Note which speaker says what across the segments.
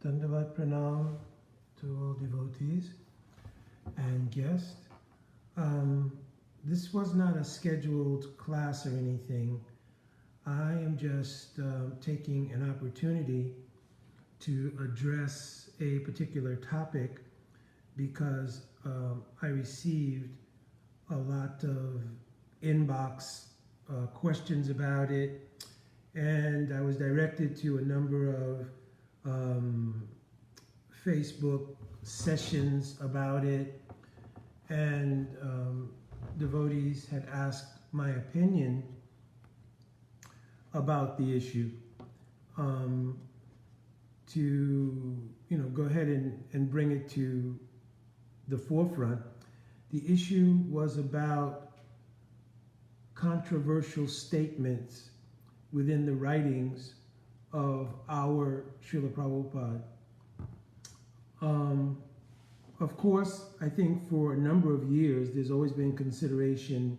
Speaker 1: Dandavat Pranam to all devotees and guests. This was not a scheduled class or anything. I am just taking an opportunity to address a particular topic because I received a lot of inbox questions about it, and I was directed to a number of Facebook sessions about it, and devotees had asked my opinion about the issue, to go ahead and bring it to the forefront. The issue was about controversial statements within the writings of our Srila Prabhupada. Of course, I think for a number of years, there's always been consideration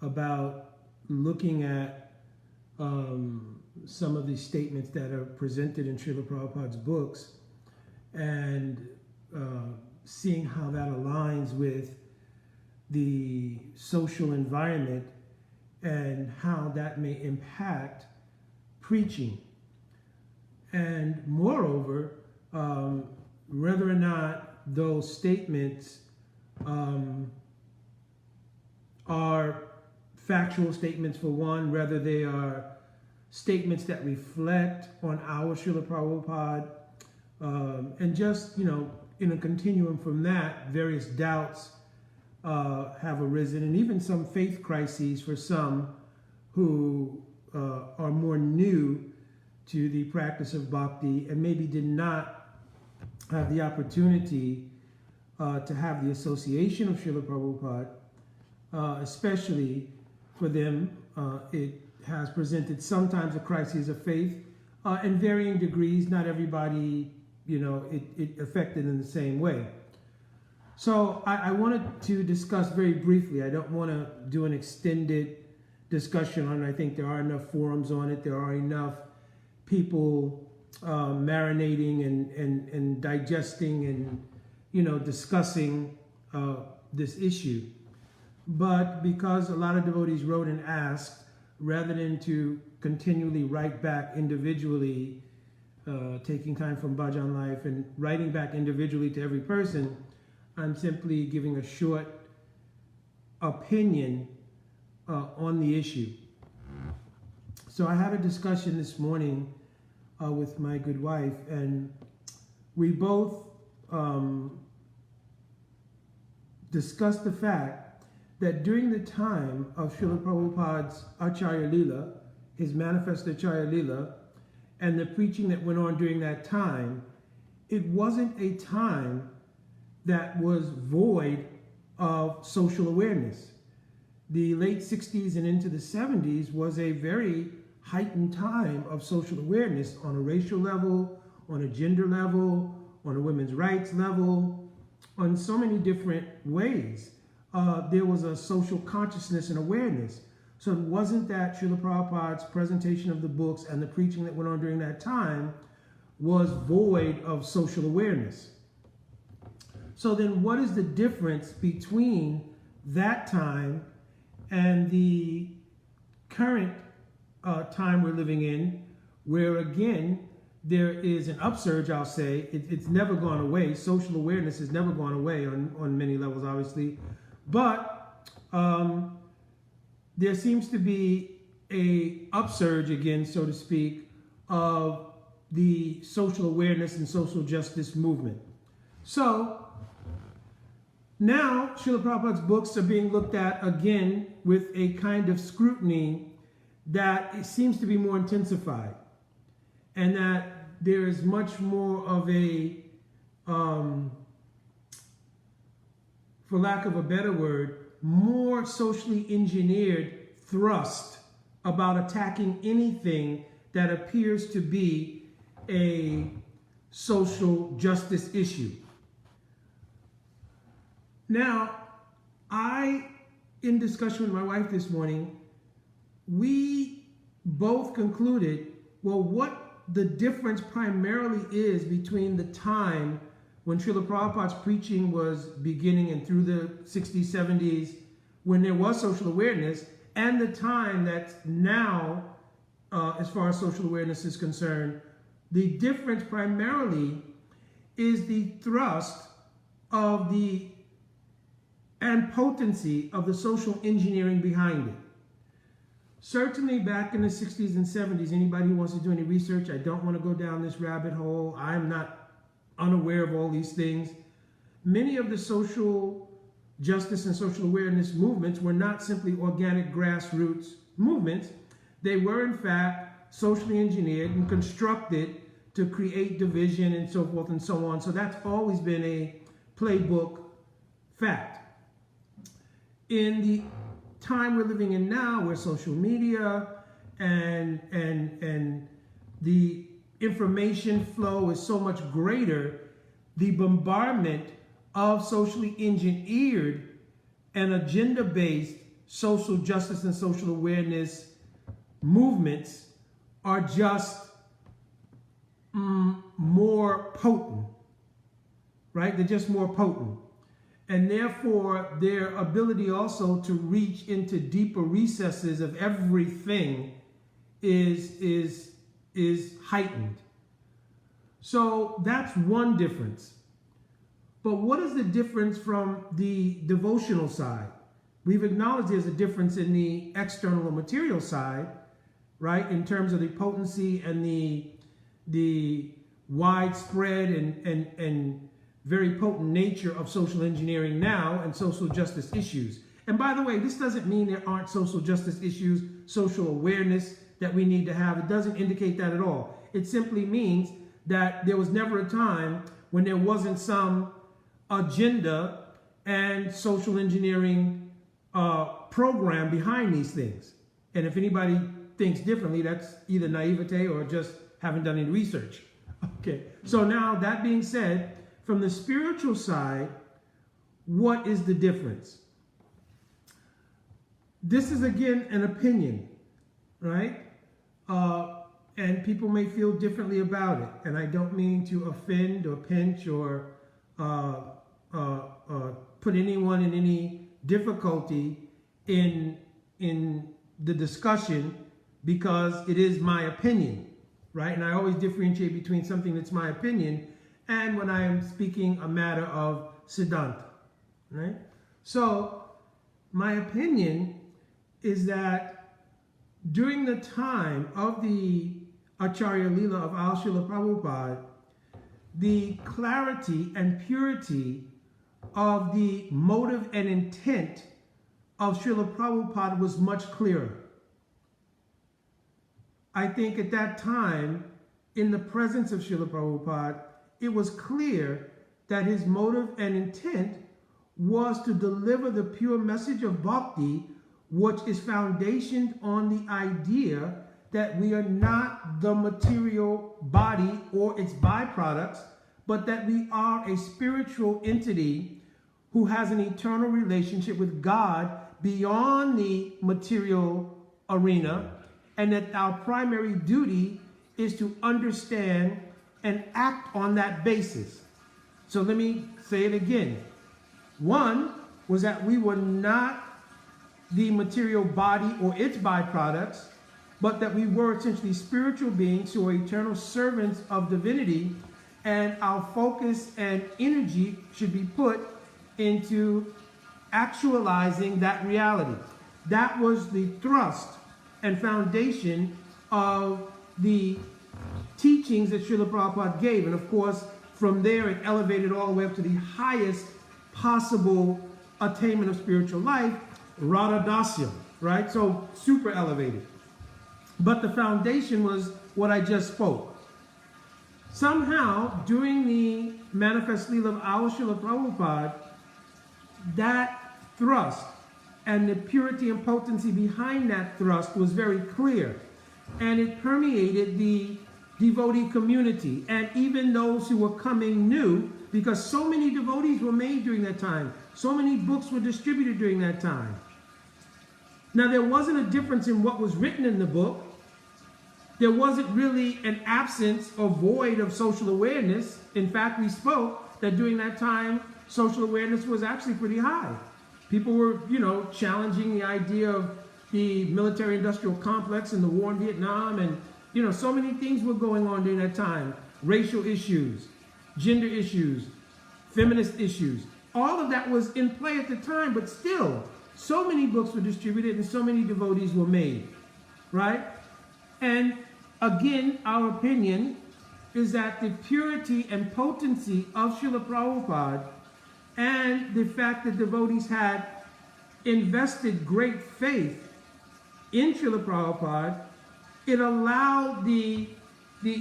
Speaker 1: about looking at some of these statements that are presented in Srila Prabhupada's books and seeing how that aligns with the social environment and how that may impact preaching. And moreover, whether or not those statements are factual statements for one, whether they are statements that reflect on our Srila Prabhupada, and just, in a continuum from that, various doubts have arisen, and even some faith crises for some who are more new to the practice of bhakti and maybe did not have the opportunity to have the association of Srila Prabhupada. Especially for them, it has presented sometimes a crisis of faith in varying degrees. Not everybody, it affected in the same way. So I wanted to discuss very briefly. I don't want to do an extended discussion on it. I think there are enough forums on it. There are enough people marinating and digesting and discussing this issue. But because a lot of devotees wrote and asked, rather than to continually write back individually, taking time from Bhajan Life and writing back individually to every person, I'm simply giving a short opinion on the issue. So I had a discussion this morning with my good wife, and we both discussed the fact that during the time of Srila Prabhupada's Acharya Lila, his manifest Acharya Lila, and the preaching that went on during that time, it wasn't a time that was void of social awareness. The late 60s and into the 70s was a very heightened time of social awareness on a racial level, on a gender level, on a women's rights level, on so many different ways. There was a social consciousness and awareness. So it wasn't that Srila Prabhupada's presentation of the books and the preaching that went on during that time was void of social awareness. So then what is the difference between that time and the current time we're living in, where again, there is an upsurge, I'll say. It's never gone away. Social awareness has never gone away on many levels, obviously. But there seems to be a upsurge again, so to speak, of the social awareness and social justice movement. So now Srila Prabhupada's books are being looked at again with a kind of scrutiny that it seems to be more intensified, and that there is much more of a, for lack of a better word, more socially engineered thrust about attacking anything that appears to be a social justice issue. Now, in discussion with my wife this morning, we both concluded, well, what the difference primarily is between the time when Srila Prabhupada's preaching was beginning and through the 60s, 70s, when there was social awareness, and the time that's now, as far as social awareness is concerned. The difference primarily is the thrust of the and potency of the social engineering behind it. Certainly back in the 60s and 70s, anybody who wants to do any research, I don't want to go down this rabbit hole. I'm not unaware of all these things. Many of the social justice and social awareness movements were not simply organic grassroots movements. They were, in fact, socially engineered and constructed to create division and so forth and so on. So that's always been a playbook fact. In the time we're living in now, where social media and the information flow is so much greater, the bombardment of socially engineered and agenda-based social justice and social awareness movements are just more potent, right? They're just more potent. And therefore, their ability also to reach into deeper recesses of everything is heightened. So that's one difference. But what is the difference from the devotional side? We've acknowledged there's a difference in the external or material side, right? In terms of the potency and the widespread and very potent nature of social engineering now and social justice issues. And by the way, this doesn't mean there aren't social justice issues, social awareness that we need to have. It doesn't indicate that at all. It simply means that there was never a time when there wasn't some agenda and social engineering program behind these things. And if anybody thinks differently, that's either naivete or just haven't done any research. Okay, so now that being said, from the spiritual side, what is the difference? This is, again, an opinion, right? And people may feel differently about it. And I don't mean to offend or pinch or put anyone in any difficulty in the discussion, because it is my opinion, right? And I always differentiate between something that's my opinion and when I am speaking a matter of Siddhanta, right? So my opinion is that during the time of the Acharya Leela of Al Srila Prabhupada, the clarity and purity of the motive and intent of Srila Prabhupada was much clearer. I think at that time, in the presence of Srila Prabhupada, it was clear that his motive and intent was to deliver the pure message of bhakti, which is foundationed on the idea that we are not the material body or its byproducts, but that we are a spiritual entity who has an eternal relationship with God beyond the material arena, and that our primary duty is to understand and act on that basis. So let me say it again. One was that we were not the material body or its byproducts, but that we were essentially spiritual beings who are eternal servants of divinity, and our focus and energy should be put into actualizing that reality. That was the thrust and foundation of the teachings that Srila Prabhupada gave. And of course, from there, it elevated all the way up to the highest possible attainment of spiritual life, Radha Dasya, right? So super elevated. But the foundation was what I just spoke. Somehow, during the manifest Leela of our Srila Prabhupada, that thrust and the purity and potency behind that thrust was very clear. And it permeated the devotee community and even those who were coming new, because so many devotees were made during that time. So many books were distributed during that time. Now, there wasn't a difference in what was written in the book, there wasn't really an absence or void of social awareness. In fact, we spoke that during that time, social awareness was actually pretty high. People were, challenging the idea of the military-industrial complex and the war in Vietnam, and, so many things were going on during that time. Racial issues, gender issues, feminist issues. All of that was in play at the time, but still, so many books were distributed and so many devotees were made, right? And again, our opinion is that the purity and potency of Srila Prabhupada and the fact that devotees had invested great faith in Srila Prabhupada, it allowed the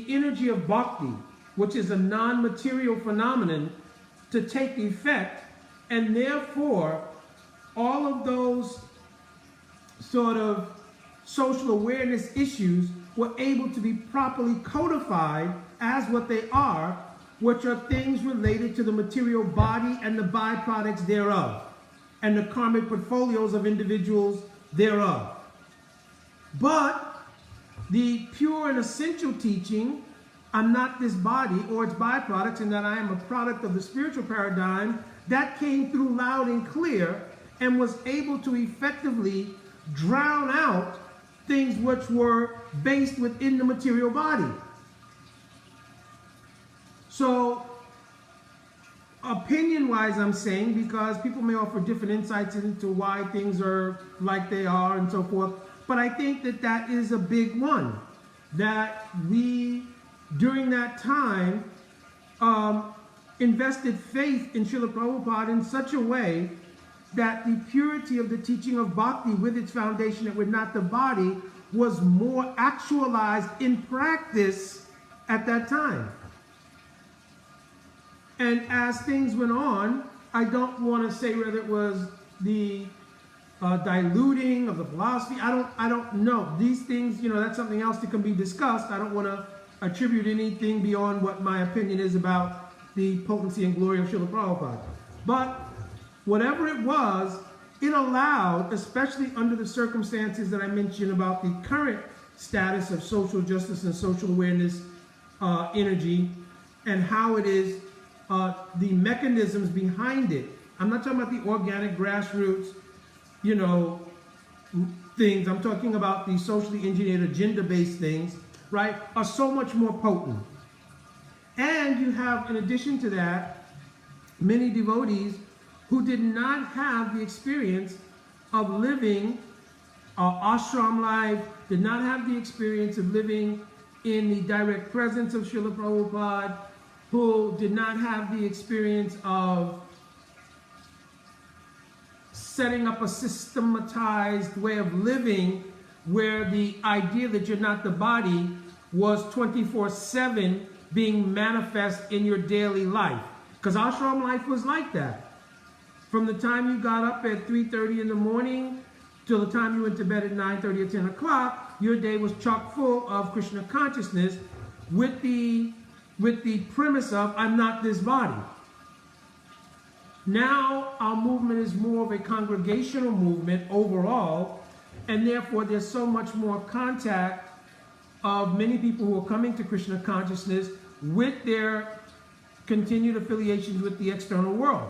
Speaker 1: energy of bhakti, which is a non-material phenomenon, to take effect, and therefore all of those sort of social awareness issues were able to be properly codified as what they are, which are things related to the material body and the byproducts thereof, and the karmic portfolios of individuals thereof. But the pure and essential teaching, I'm not this body or its byproducts, and that I am a product of the spiritual paradigm, that came through loud and clear and was able to effectively drown out things which were based within the material body. So, opinion-wise, I'm saying, because people may offer different insights into why things are like they are and so forth, but I think that that is a big one. That we, during that time, invested faith in Srila Prabhupada in such a way that the purity of the teaching of bhakti with its foundation that we're not the body was more actualized in practice at that time. And as things went on, I don't want to say whether it was the diluting of the philosophy. I don't know. These things, that's something else that can be discussed. I don't want to attribute anything beyond what my opinion is about the potency and glory of Srila Prabhupada. But whatever it was, it allowed, especially under the circumstances that I mentioned about the current status of social justice and social awareness energy, and how it is, the mechanisms behind it. I'm not talking about the organic grassroots, things. I'm talking about the socially engineered agenda-based things, right, are so much more potent. And you have, in addition to that, many devotees who did not have the experience of living ashram life, did not have the experience of living in the direct presence of Srila Prabhupada, who did not have the experience of setting up a systematized way of living where the idea that you're not the body was 24/7 being manifest in your daily life. Because ashram life was like that. From the time you got up at 3:30 in the morning till the time you went to bed at 9:30 or 10 o'clock, your day was chock full of Krishna consciousness with the premise of, I'm not this body. Now our movement is more of a congregational movement overall, and therefore there's so much more contact of many people who are coming to Krishna consciousness with their continued affiliations with the external world.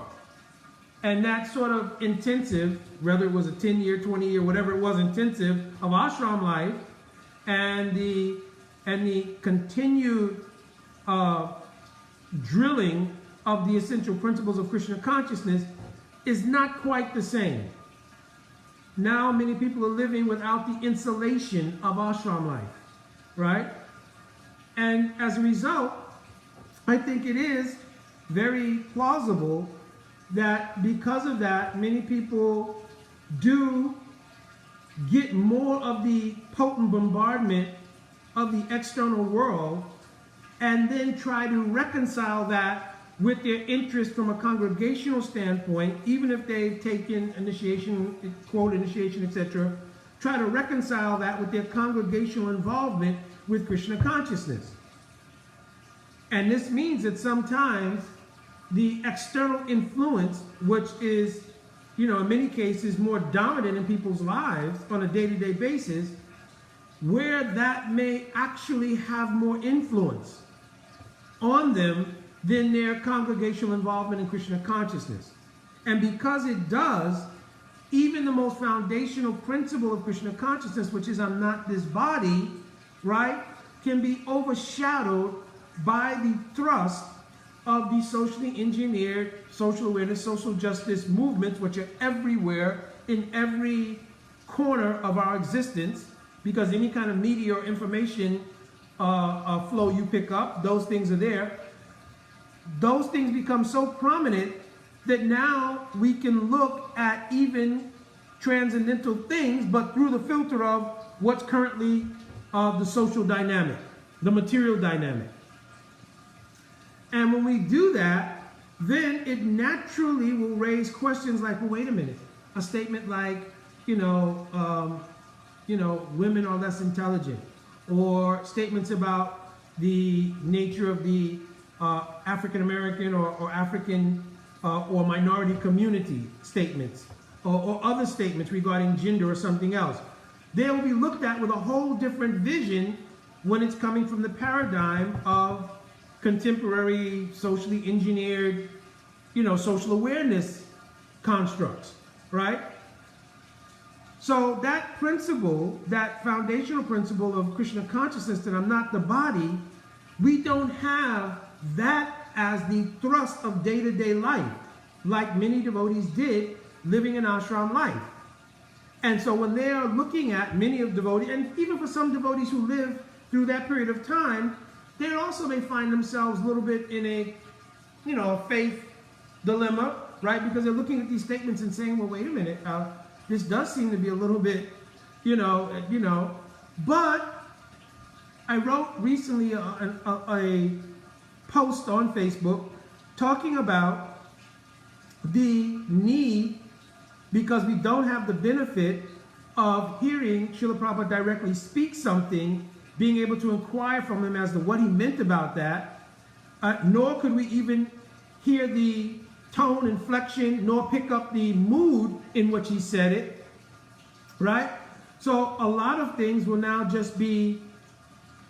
Speaker 1: And that sort of intensive, whether it was a 10-year, 20-year, whatever it was, intensive of ashram life, and the continued drilling of the essential principles of Krishna consciousness is not quite the same. Now many people are living without the insulation of ashram life, right? And as a result, I think it is very plausible that because of that, many people do get more of the potent bombardment of the external world and then try to reconcile that with their interest from a congregational standpoint, even if they've taken initiation, quote initiation, etc., try to reconcile that with their congregational involvement with Krishna consciousness. And this means that sometimes the external influence, which is, in many cases more dominant in people's lives on a day-to-day basis, where that may actually have more influence on them than their congregational involvement in Krishna consciousness. And because it does, even the most foundational principle of Krishna consciousness, which is I'm not this body, right, can be overshadowed by the thrust of the socially engineered social awareness, social justice movements, which are everywhere in every corner of our existence, because any kind of media or information flow you pick up, those things are there. Those things become so prominent that now we can look at even transcendental things, but through the filter of what's currently the social dynamic, the material dynamic. And when we do that, then it naturally will raise questions like, well, wait a minute, a statement like, women are less intelligent, or statements about the nature of the African American or African or minority community statements, or other statements regarding gender or something else. They will be looked at with a whole different vision when it's coming from the paradigm of contemporary socially engineered, social awareness constructs, right? So that principle, that foundational principle of Krishna consciousness, that I'm not the body, we don't have that as the thrust of day-to-day life, like many devotees did living an ashram life. And so when they are looking at many of devotees, and even for some devotees who live through that period of time, they also may find themselves a little bit in a, a faith dilemma, right? Because they're looking at these statements and saying, well, wait a minute, this does seem to be a little bit, but I wrote recently a post on Facebook talking about the need, because we don't have the benefit of hearing Srila Prabhupada directly speak something, being able to inquire from him as to what he meant about that, nor could we even hear the tone, inflection, nor pick up the mood in which he said it, right? So a lot of things will now just be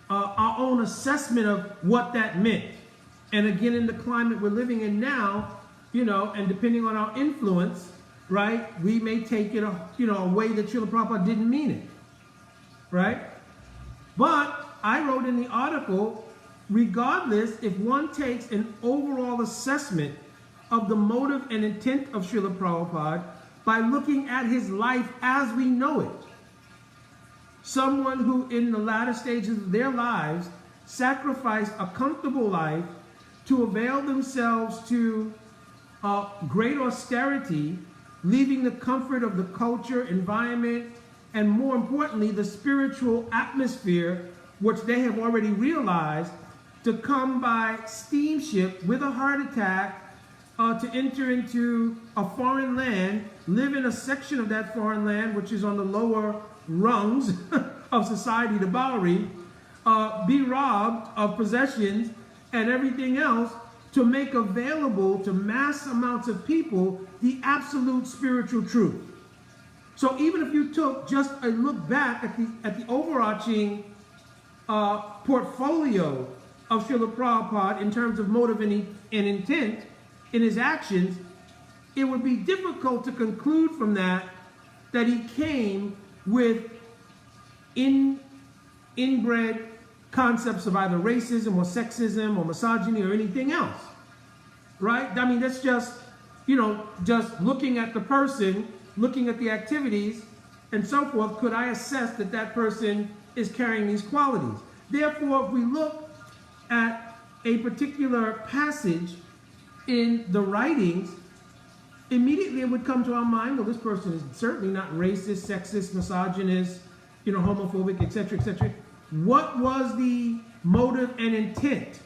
Speaker 1: our own assessment of what that meant. And again, in the climate we're living in now, and depending on our influence, right, we may take it, a way that Srila Prabhupada didn't mean it, right? But I wrote in the article, regardless, if one takes an overall assessment of the motive and intent of Srila Prabhupada by looking at his life as we know it, someone who in the latter stages of their lives sacrificed a comfortable life to avail themselves to great austerity, leaving the comfort of the culture, environment, and more importantly, the spiritual atmosphere, which they have already realized, to come by steamship with a heart attack to enter into a foreign land, live in a section of that foreign land, which is on the lower rungs of society, the Bowery, be robbed of possessions and everything else, to make available to mass amounts of people the absolute spiritual truth. So even if you took just a look back at the overarching portfolio of Srila Prabhupada in terms of motive and intent in his actions, it would be difficult to conclude from that he came with inbred concepts of either racism or sexism or misogyny or anything else, right? I mean, that's just, just looking at the person, looking at the activities and so forth, could I assess that that person is carrying these qualities? Therefore, if we look at a particular passage in the writings, immediately it would come to our mind, well, this person is certainly not racist, sexist, misogynist, homophobic, etc., etc. What was the motive and intent?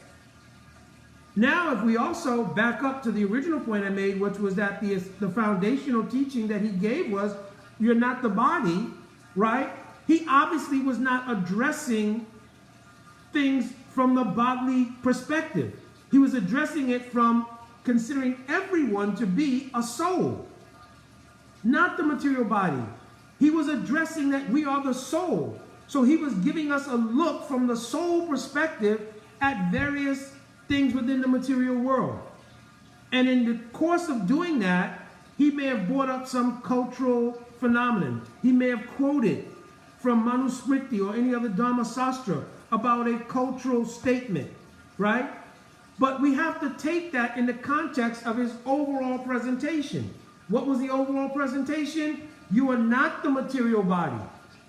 Speaker 1: Now, if we also back up to the original point I made, which was that the foundational teaching that he gave was, you're not the body, right? He obviously was not addressing things from the bodily perspective. He was addressing it from considering everyone to be a soul, not the material body. He was addressing that we are the soul. So he was giving us a look from the soul perspective at various things within the material world. And in the course of doing that, he may have brought up some cultural phenomenon. He may have quoted from Manusmriti or any other Dharma Sastra about a cultural statement, right? But we have to take that in the context of his overall presentation. What was the overall presentation? You are not the material body.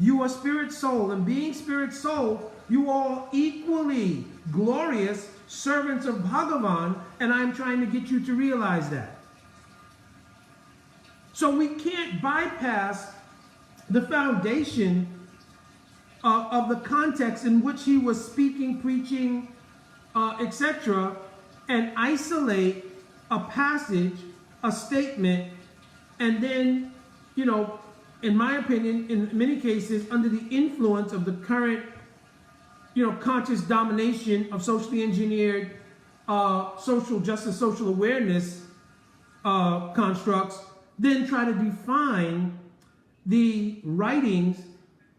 Speaker 1: You are spirit soul. And being spirit soul, you are equally glorious servants of Bhagavan, and I'm trying to get you to realize that. So we can't bypass the foundation of the context in which he was speaking, preaching, etc., and isolate a passage, a statement, and then, you know, in my opinion, in many cases, under the influence of the current, you know, conscious domination of socially engineered social justice, social awareness constructs, then try to define the writings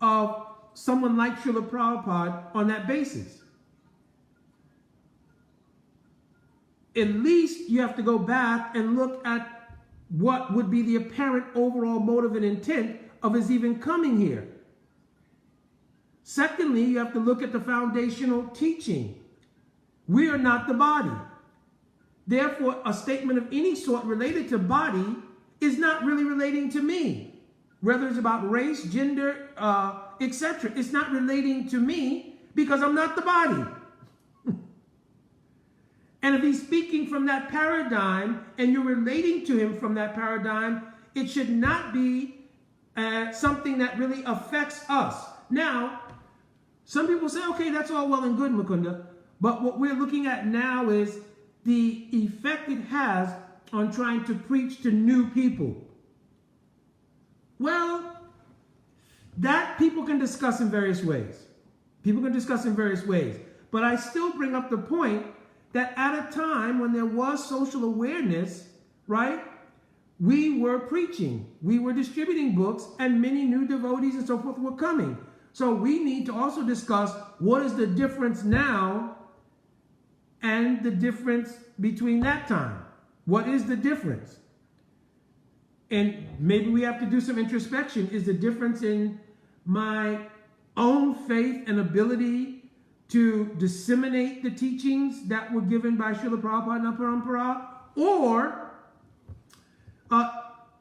Speaker 1: of someone like Srila Prabhupada on that basis. At least you have to go back and look at what would be the apparent overall motive and intent of his even coming here. Secondly, you have to look at the foundational teaching. We are not the body. Therefore, a statement of any sort related to body is not really relating to me. Whether it's about race, gender, etc. It's not relating to me because I'm not the body. And if he's speaking from that paradigm and you're relating to him from that paradigm, it should not be something that really affects us. Now, some people say, okay, that's all well and good, Mukunda, but what we're looking at now is the effect it has on trying to preach to new people. Well, that people can discuss in various ways. People can discuss in various ways. But I still bring up the point that at a time when there was social awareness, right, we were preaching, we were distributing books, and many new devotees and so forth were coming. So we need to also discuss what is the difference now and the difference between that time. What is the difference? And maybe we have to do some introspection. Is the difference in my own faith and ability to disseminate the teachings that were given by Srila Prabhupada and Parampara? Or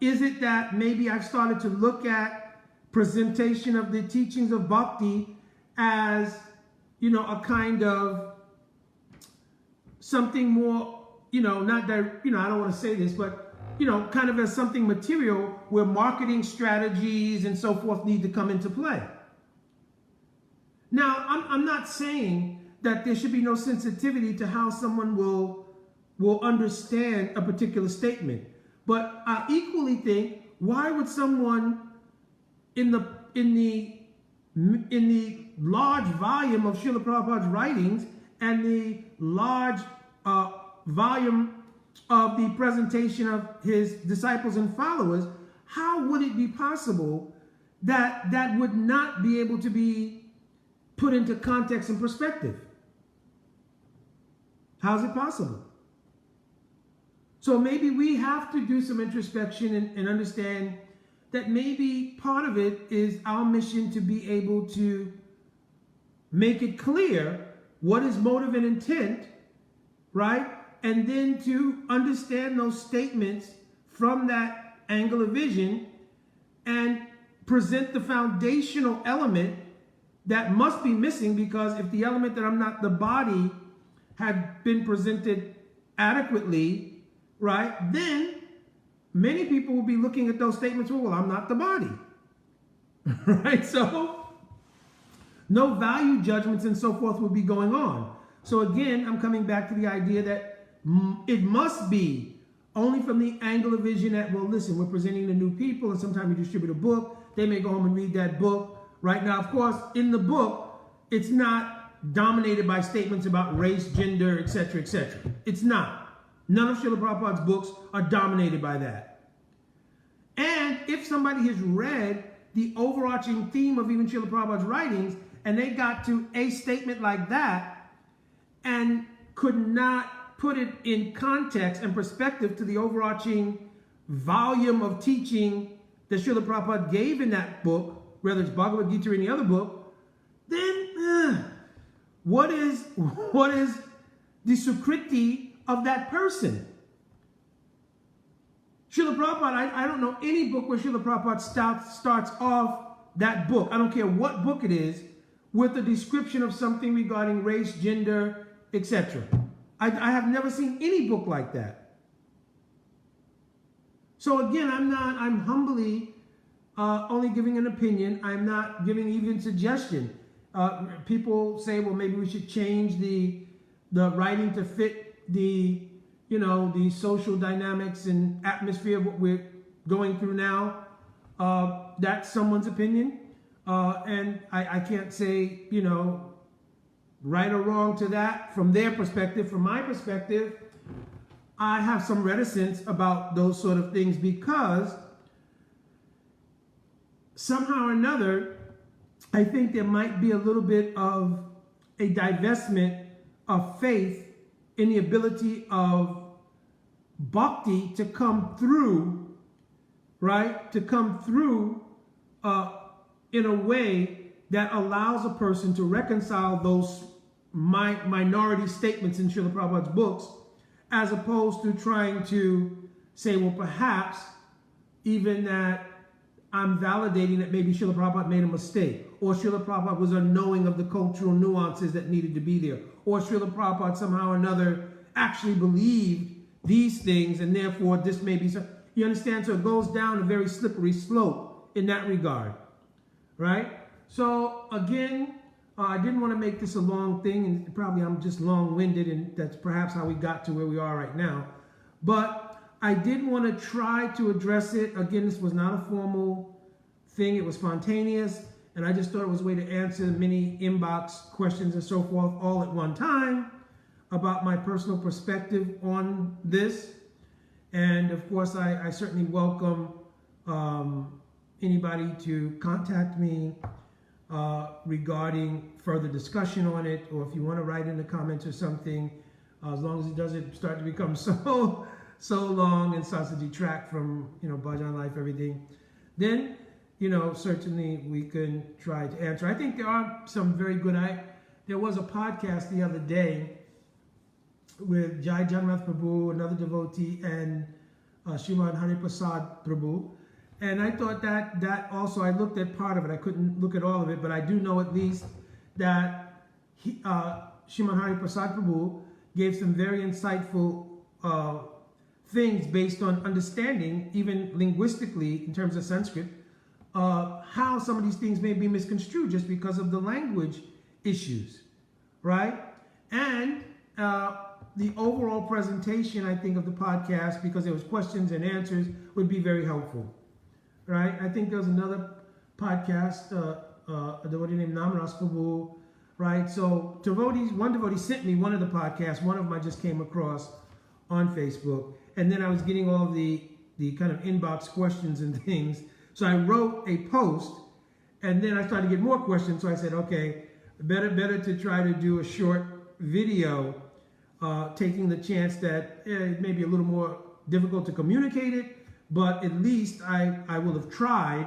Speaker 1: is it that maybe I've started to look at presentation of the teachings of bhakti as, you know, a kind of something more, you know, not that, you know, I don't want to say this, but, you know, kind of as something material where marketing strategies and so forth need to come into play. Now, I'm not saying that there should be no sensitivity to how someone will understand a particular statement. But I equally think, why would someone in the large volume of Srila Prabhupada's writings and the large volume of the presentation of his disciples and followers, how would it be possible that that would not be able to be put into context and perspective? How's it possible? So maybe we have to do some introspection and understand that maybe part of it is our mission to be able to make it clear what is motive and intent, right? And then to understand those statements from that angle of vision and present the foundational element that must be missing, because if the element that I'm not the body had been presented adequately, right, then many people will be looking at those statements, well, I'm not the body, right? So no value judgments and so forth would be going on. So again, I'm coming back to the idea that it must be only from the angle of vision that, well, listen, we're presenting to new people, and sometimes we distribute a book. They may go home and read that book. Right now, of course, in the book, it's not dominated by statements about race, gender, etc., etc. It's not. None of Srila Prabhupada's books are dominated by that. And if somebody has read the overarching theme of even Srila Prabhupada's writings, and they got to a statement like that and could not put it in context and perspective to the overarching volume of teaching that Srila Prabhupada gave in that book, whether it's Bhagavad Gita or any other book, then what is the sukriti of that person? Srila Prabhupada, I don't know any book where Srila Prabhupada starts off that book, I don't care what book it is, with a description of something regarding race, gender, etc. I have never seen any book like that. So again, I'm humbly only giving an opinion. I'm not giving even suggestion. People say, well, maybe we should change the writing to fit the social dynamics and atmosphere of what we're going through now. That's someone's opinion. And I can't say, right or wrong to that from their perspective. From my perspective, I have some reticence about those sort of things because somehow or another, I think there might be a little bit of a divestment of faith in the ability of bhakti to come through, right? To come through in a way that allows a person to reconcile those minority statements in Srila Prabhupada's books, as opposed to trying to say, well, perhaps even that I'm validating that maybe Srila Prabhupada made a mistake, or Srila Prabhupada was unknowing of the cultural nuances that needed to be there, or Srila Prabhupada somehow or another actually believed these things, and therefore this may be so. You understand? So it goes down a very slippery slope in that regard, right? So again, I didn't want to make this a long thing, and probably I'm just long-winded, and that's perhaps how we got to where we are right now. But I did want to try to address it. Again, this was not a formal thing. It was spontaneous, and I just thought it was a way to answer many inbox questions and so forth all at one time about my personal perspective on this. And of course, I certainly welcome anybody to contact me regarding further discussion on it, or if you want to write in the comments or something, as long as it doesn't start to become so long and starts to detract from bhajan life, everything, then certainly we can try to answer. I think there are some very good. There was a podcast the other day with Jai Jagannath Prabhu, another devotee, and Srimad Harikatha Prabhu. And I thought that also, I looked at part of it. I couldn't look at all of it, but I do know at least that Srimad Harikatha Prabhu gave some very insightful things based on understanding, even linguistically, in terms of Sanskrit, how some of these things may be misconstrued just because of the language issues, right? And the overall presentation, I think, of the podcast, because there was questions and answers, would be very helpful. Right, I think there was another podcast, a devotee named Namaras Prabhu, right? So one devotee sent me one of the podcasts. One of them I just came across on Facebook, and then I was getting all the kind of inbox questions and things. So I wrote a post, and then I started to get more questions. So I said, okay, better to try to do a short video, taking the chance that it may be a little more difficult to communicate it, but at least I will have tried,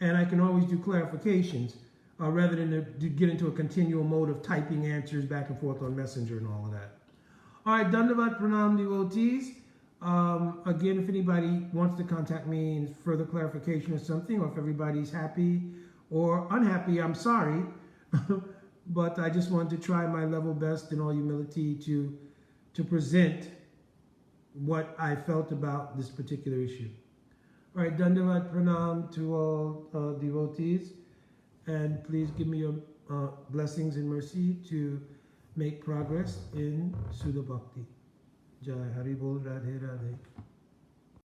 Speaker 1: and I can always do clarifications rather than to get into a continual mode of typing answers back and forth on Messenger and all of that. All right, Dandavat Pranam devotees. Again, if anybody wants to contact me in further clarification or something, or if everybody's happy or unhappy, I'm sorry. But I just wanted to try my level best in all humility to present what I felt about this particular issue. All right, Dandavat Pranam to all devotees, and please give me your blessings and mercy to make progress in Sudha Bhakti. Jai Hari Bol Radhe Radhe.